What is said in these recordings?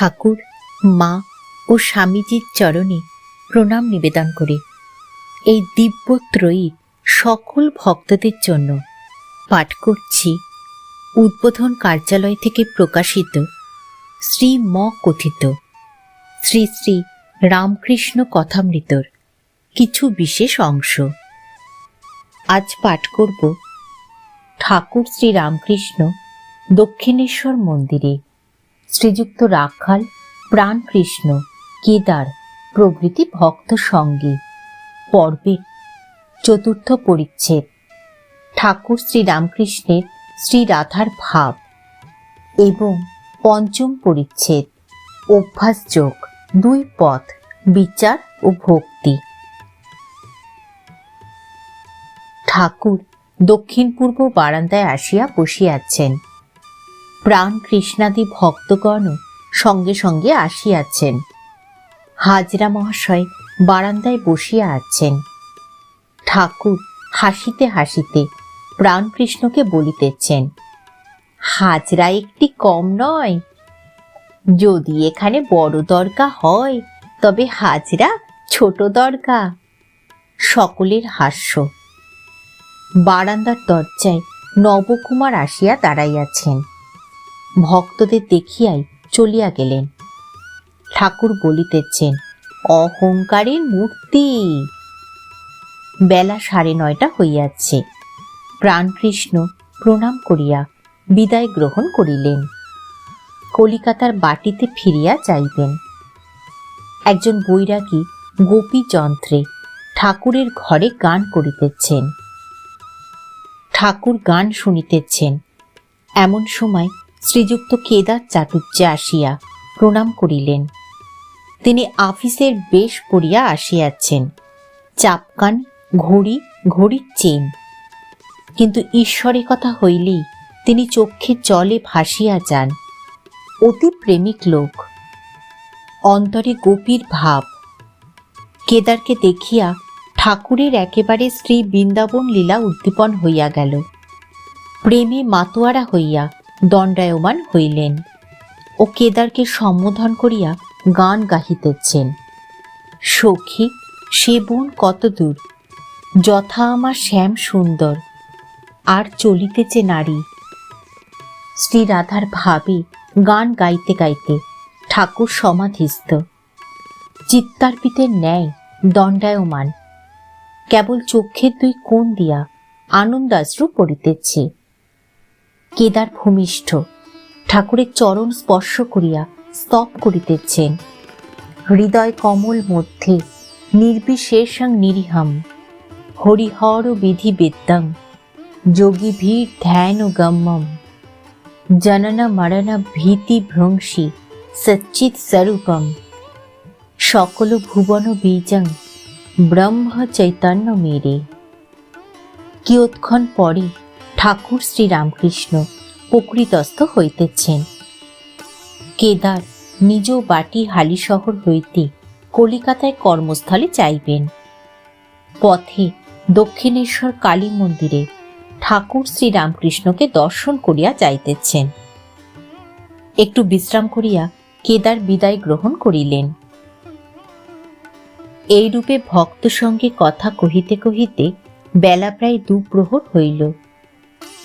ঠাকুর, মা ও স্বামীজির চরণে প্রণাম নিবেদন করে এই দিব্যত্রয়ী সকল ভক্তদের জন্য পাঠ করছি উদ্বোধন কার্যালয় থেকে প্রকাশিত শ্রী ম কথিত শ্রী শ্রী রামকৃষ্ণ কথামৃতর কিছু বিশেষ অংশ। আজ পাঠ করব ঠাকুর শ্রী রামকৃষ্ণ দক্ষিণেশ্বর মন্দিরে শ্রীযুক্ত রাখাল, প্রাণকৃষ্ণ, কেদার প্রভৃতি ভক্ত সঙ্গে পর্বের চতুর্থ পরিচ্ছেদ ঠাকুর শ্রী রামকৃষ্ণের শ্রী রাধার ভাব এবং পঞ্চম পরিচ্ছেদ অভ্যাসযোগ, দুই পথ, বিচার ও ভক্তি। ঠাকুর দক্ষিণ পূর্ব বারান্দায় আসিয়া বসিয়াছেন। প্রাণ কৃষ্ণাদি ভক্তগণও সঙ্গে সঙ্গে আসিয়াছেন। হাজরা মহাশয় বারান্দায় বসিয়া আছেন। ঠাকুর হাসিতে হাসিতে প্রাণকৃষ্ণকে বলিতেছেন, হাজরা একটি কম নয়। যদি এখানে বড় দরগা হয় তবে হাজরা ছোট দরগা। সকলের হাস্য। বারান্দার দরজায় নবকুমার আসিয়া দাঁড়াইয়াছেন। ভক্তদের দেখিয়াই চলিয়া গেলেন। ঠাকুর বলিতেছেন, অহংকারের মূর্তি। বেলা 9:30 হইয়াছে। প্রাণকৃষ্ণ প্রণাম করিয়া বিদায় গ্রহণ করিলেন। কলিকাতার বাটিতে ফিরিয়া যাইবেন। একজন বৈরাগী গোপী যন্ত্রে ঠাকুরের ঘরে গান করিতেছেন। ঠাকুর গান শুনিতেছেন। এমন সময় শ্রীযুক্ত কেদার চাটুর্যে আসিয়া প্রণাম করিলেন। তিনি আফিসের বেশ পরিয়া আসিয়াছেন, চাপকান, ঘড়ি, ঘড়ির চেন। কিন্তু ঈশ্বরের কথা হইলেই তিনি চক্ষে জলে ভাসিয়া যান। অতি প্রেমিক লোক, অন্তরে গোপীর ভাব। কেদারকে দেখিয়া ঠাকুরের একেবারে শ্রী বৃন্দাবন লীলা উদ্দীপন হইয়া গেল। প্রেমে মাতোয়ারা হইয়া দণ্ডায়মান হইলেন ও কেদারকে সম্বোধন করিয়া গান গাহিতেছেন। সখী, সে বন কত দূর, যথা আমার শ্যাম সুন্দর, আর চলিতেছে নারী। শ্রী রাধার ভাবে গান গাইতে গাইতে ঠাকুর সমাধিস্থ, চিত্তার্পিতের ন্যায় দণ্ডায়মান। কেবল চক্ষের দুই কোণ দিয়া আনন্দাশ্রু পড়িতেছে। কেদার ভূমিষ্ঠ, ঠাকুরের চরণ স্পর্শ করিয়া স্তব করিতেছেন। হৃদয় কমল মধ্যে নির্বিশেষং নিরীহম হরিহর বিধি বেদ্যং যোগী ভীর ধ্যান গম্যম জনন মরণ ভীতি ভ্রংসী সচ্চিৎ স্বরূপম সকল ভুবন বীজং ব্রহ্ম চৈতন্য মেরে। কিয়ৎক্ষণ পরে ঠাকুর শ্রী রামকৃষ্ণ প্রকৃতস্থ হইতেছেন। কেদার নিজ বাটি হালিশহর হইতে কলিকাতায় কর্মস্থলে যাইবেন। পথে দক্ষিণেশ্বর কালী মন্দিরে ঠাকুর শ্রী রামকৃষ্ণকে দর্শন করিয়া যাইতেছেন। একটু বিশ্রাম করিয়া কেদার বিদায় গ্রহণ করিলেন। এইরূপে ভক্ত সঙ্গে কথা কহিতে কহিতে বেলা প্রায় 2 প্রহর হইল।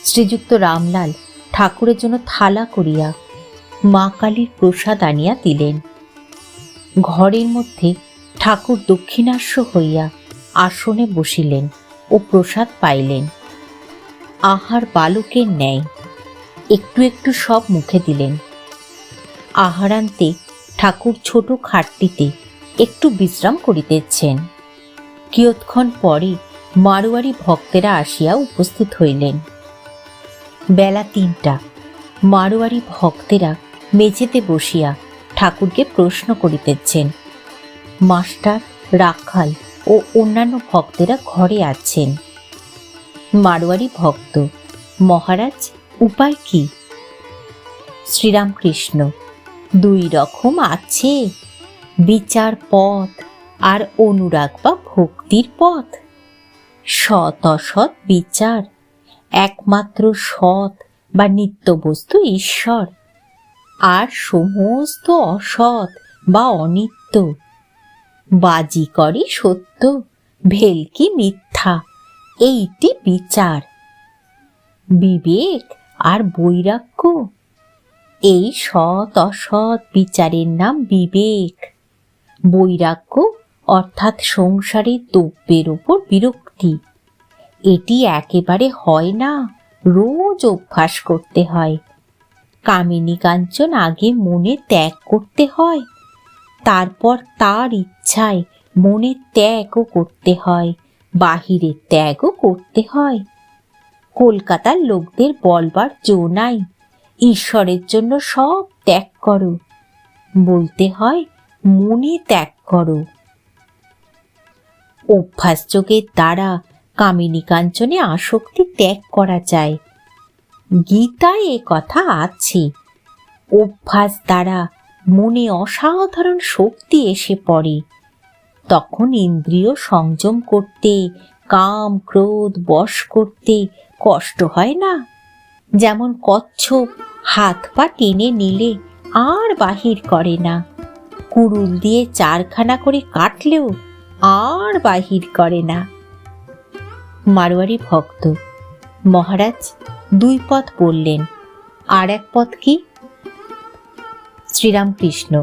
শ্রীযুক্ত রামলাল ঠাকুরের জন্য থালা করিয়া মা কালীর প্রসাদ আনিয়া দিলেন। ঘরের মধ্যে ঠাকুর দক্ষিণাস্য হইয়া আসনে বসিলেন ও প্রসাদ পাইলেন। আহার বালকের ন্যায় একটু একটু সব মুখে দিলেন। আহারান্তে ঠাকুর ছোট খাটটিতে একটু বিশ্রাম করিতেছেন। কিয়ৎক্ষণ পরে মারোয়ারি ভক্তেরা আসিয়া উপস্থিত হইলেন। বেলা 3টা। মারোয়ারি ভক্তেরা মেঝেতে বসিয়া ঠাকুরকে প্রশ্ন করিতেছেন। মাস্টার, রাখাল ও অন্যান্য ভক্তেরা ঘরে আছেন। মারোয়ারি ভক্ত, মহারাজ, উপায় কি? শ্রীরামকৃষ্ণ, 2 রকম আছে, বিচার পথ আর অনুরাগ বা ভক্তির পথ। সৎ অসৎ বিচার, একমাত্র সৎ বা নিত্যবস্তু ঈশ্বর। আর সমস্ত অসৎ বা অনিত্য, বাজি করে সত্য, ভেলকি মিথ্যা, এইটি বিচার। বিবেক আর বৈরাগ্য, এই সৎ অসৎ বিচারের নাম বিবেক। বৈরাগ্য অর্থাৎ সংসারের দ্রব্যের ওপর বিরক্তি। এটি একেবারে হয় না, রোজ অভ্যাস করতে হয়। কামিনী কাঞ্চন আগে মনে ত্যাগ করতে হয়, তারপর তার ইচ্ছায় মনের ত্যাগও করতে হয়, বাহিরের ত্যাগও করতে হয়। কলকাতার লোকদের বলবার জো নাই, ঈশ্বরের জন্য সব ত্যাগ করো। বলতে হয় মনে ত্যাগ করো। অভ্যাস যোগের দ্বারা কামিনী কাঞ্চনে আসক্তি ত্যাগ করা যায়। গীতায় এ কথা আছে। অভ্যাস দ্বারা মনে অসাধারণ শক্তি এসে পড়ে। তখন ইন্দ্রিয় সংযম করতে, কাম ক্রোধ বশ করতে কষ্ট হয় না। যেমন কচ্ছপ হাত পা টেনে নিলে আর বাহির করে না, কুড়ুল দিয়ে 4খানা করে কাটলেও আর বাহির করে না। মারোয়ারি ভক্ত: মহারাজ, 2 পথ বললেন, আর এক পথ কি? শ্রীরামকৃষ্ণ: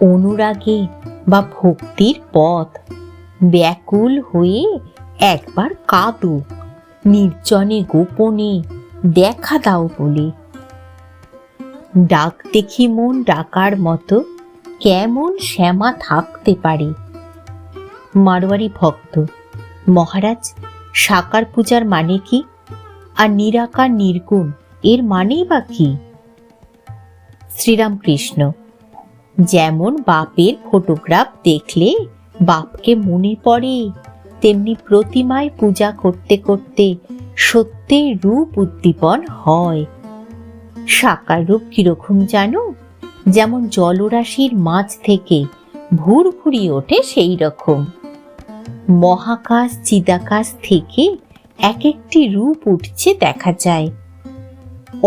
অনুরাগে বা ভক্তির পথ। ব্যাকুল হয়ে একবার কাঁদো, নির্জনে গোপনে দেখা দাও বলে। ডাক দেখি মন ডাকার মতো কেমন শ্যামা থাকতে পারে। মারোয়ারি ভক্ত: মহারাজ, সাকার পূজার মানে কি? আর নিরাকার নির্গুণ এর মানেই বা কি? শ্রীরামকৃষ্ণ: যেমন বাপের ফটোগ্রাফ দেখলে বাপকে মনে পড়ে, তেমনি প্রতিমায় পূজা করতে করতে সত্যের রূপ উদ্দীপন হয়। সাকার রূপ কিরকম জানো? যেমন জলরাশির মাঝ থেকে ভুরভুরি ওঠে সেই রকম। মহাকাশ চিদাকাশ থেকে এক একটি রূপ উঠছে দেখা যায়।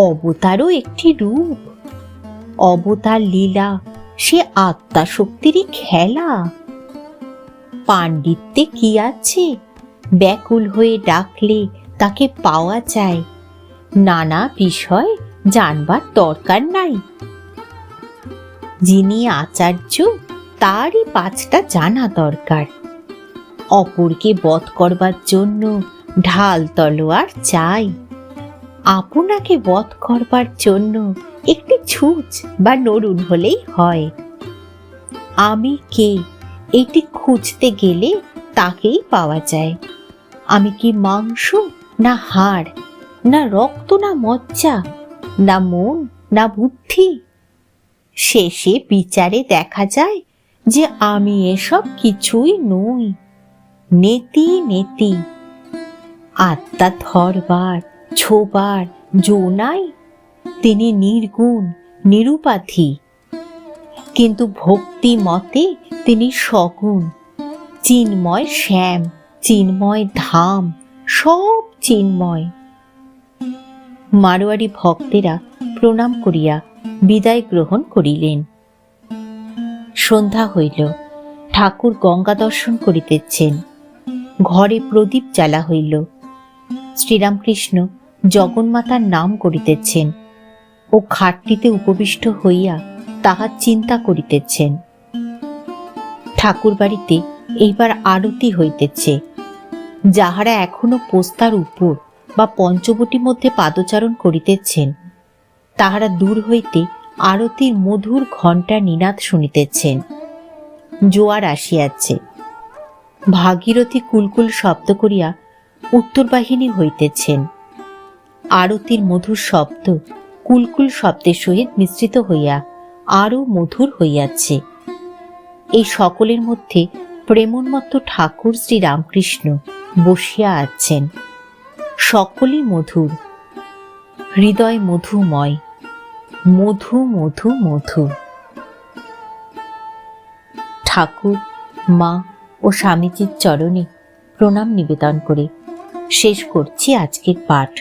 অবতারও একটি রূপ। অবতার লীলা সে আত্মা শক্তিরই খেলা। পাণ্ডিত্যে কি আছে? ব্যাকুল হয়ে ডাকলে তাকে পাওয়া যায়। নানা বিষয় জানবার দরকার নাই। যিনি আচার্য তারই 5টা জানা দরকার। অপরকে বধ করবার জন্য ঢাল তলোয়ার চাই, আপনাকে বধ করবার জন্য একটি ছুঁচ বা নরুন হলেই হয়। আমি কে এটি খুঁজতে গেলে তাকেই পাওয়া যায়। আমি কি মাংস না হাড়, না রক্ত না মজ্জা, না মন না বুদ্ধি? শেষে বিচারে দেখা যায় যে আমি এসব কিছুই নই। নেতি নেতি আত্মা ধরবার ছোবার জো নাই। তিনি নির্গুণ নিরুপাধি, কিন্তু ভক্তি মতে তিনি সগুণ। চিন্ময় শ্যাম, চিন্ময় ধাম, সব চিন্ময়। মারোয়ারি ভক্তেরা প্রণাম করিয়া বিদায় গ্রহণ করিলেন। সন্ধ্যা হইল। ঠাকুর গঙ্গা দর্শন করিতেছেন। ঘরে প্রদীপ জ্বালা হইল। শ্রীরামকৃষ্ণ জগন্মাতার নাম করিতেছেন ও খাটটিতে উপবিষ্ট হইয়া তাহার চিন্তা করিতেছেন। ঠাকুর বাড়িতে এইবার আরতি হইতেছে। যাহারা এখনো পোস্তার উপর বা পঞ্চবটির মধ্যে পাদচারণ করিতেছেন, তাহারা দূর হইতে আরতির মধুর ঘণ্টার নিনাদ শুনিতেছেন। জোয়ার আসিয়াছে। ভাগীরথী কুলকুল শব্দ করিয়া উত্তর বাহিনী হইতেছেন। আরতির মধুর শব্দ কুলকুল শব্দের সহিত মিশ্রিত হইয়া আরও মধুর হইয়াছে। এই সকলের মধ্যে প্রেমোন্মত্ত ঠাকুর শ্রীরামকৃষ্ণ বসিয়া আছেন। সকলই মধুর, হৃদয় মধুময়, মধু মধু মধু। ঠাকুর, মা ও স্বামীজির চরণে প্রণাম নিবেদন করে শেষ করছি আজকের পাঠ।